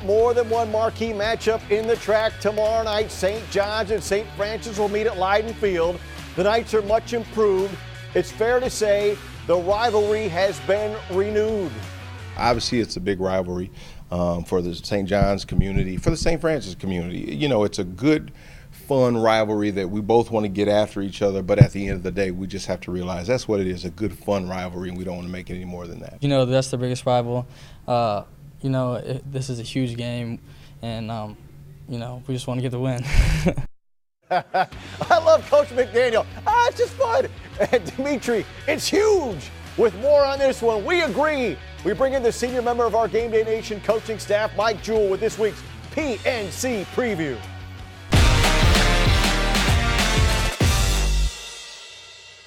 but more than one marquee matchup in the track tomorrow night. St. John's and St. Francis will meet at Leiden Field. The Knights are much improved. It's fair to say the rivalry has been renewed. Obviously, it's a big rivalry for the St. John's community, for the St. Francis community. You know, it's a good, fun rivalry that we both want to get after each other, but at the end of the day, we just have to realize that's what it is, a good, fun rivalry, and we don't want to make it any more than that. You know, that's the biggest rival. You know, this is a huge game, and, you know, we just want to get the win. I love Coach McDaniel. It's just fun. And Dimitri, it's huge. With more on this one, we agree. We bring in the senior member of our Game Day Nation coaching staff, Mike Jewell, with this week's PNC Preview.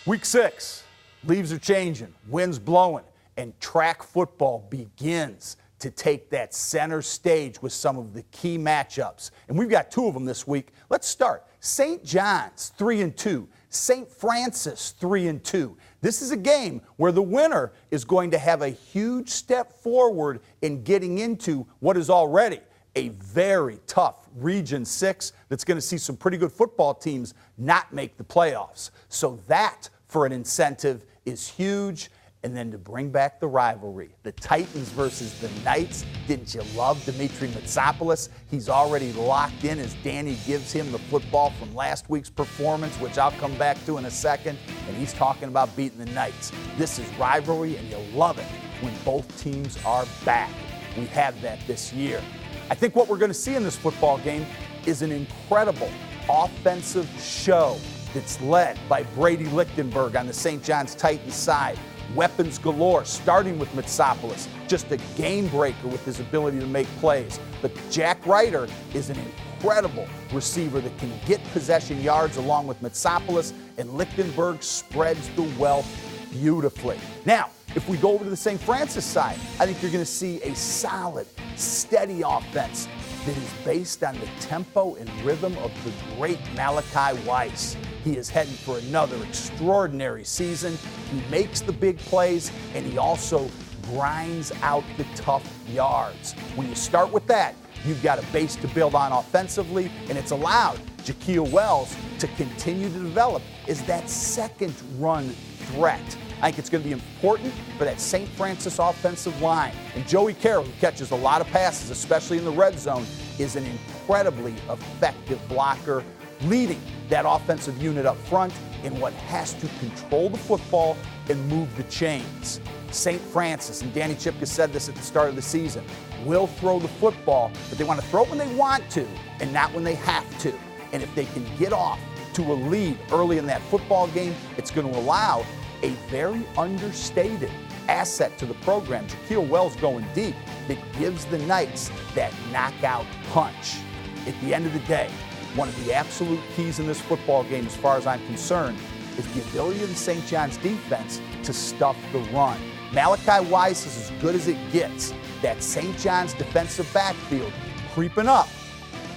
Week 6, leaves are changing, winds blowing, and track football begins to take that center stage with some of the key matchups. And we've got 2 of them this week. Let's start. St. John's 3-2, St. Francis 3-2. This is a game where the winner is going to have a huge step forward in getting into what is already a very tough Region 6 that's going to see some pretty good football teams not make the playoffs. So that, for an incentive, is huge. And then to bring back the rivalry, the Titans versus the Knights. Didn't you love Dimitri Mitsopoulos? He's already locked in as Danny gives him the football from last week's performance, which I'll come back to in a second. And he's talking about beating the Knights. This is rivalry, and you'll love it when both teams are back. We have that this year. I think what we're going to see in this football game is an incredible offensive show that's led by Brady Lichtenberg on the St. John's Titans side. Weapons galore, starting with Mitsopoulos, just a game breaker with his ability to make plays. But Jack Ryder is an incredible receiver that can get possession yards along with Mitsopoulos, and Lichtenberg spreads the wealth beautifully. Now, if we go over to the St. Francis side, I think you're going to see a solid, steady offense that is based on the tempo and rhythm of the great Malachi Weiss. He is heading for another extraordinary season. He makes the big plays, and he also grinds out the tough yards. When you start with that, you've got a base to build on offensively, and it's allowed Jaquil Wells to continue to develop as that second run threat. I think it's going to be important for that St. Francis offensive line. And Joey Carroll, who catches a lot of passes, especially in the red zone, is an incredibly effective blocker, leading that offensive unit up front in what has to control the football and move the chains. St. Francis, and Danny Chipka said this at the start of the season, will throw the football, but they want to throw it when they want to and not when they have to. And if they can get off to a lead early in that football game, it's going to allow a very understated asset to the program, Jaquil Wells going deep, that gives the Knights that knockout punch. At the end of the day, one of the absolute keys in this football game, as far as I'm concerned, is the ability of the St. John's defense to stuff the run. Malachi Weiss is as good as it gets. That St. John's defensive backfield creeping up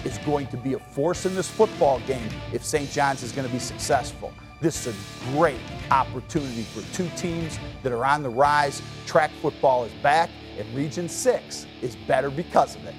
is going to be a force in this football game if St. John's is going to be successful. This is a great opportunity for 2 teams that are on the rise. Track football is back, and Region 6 is better because of it.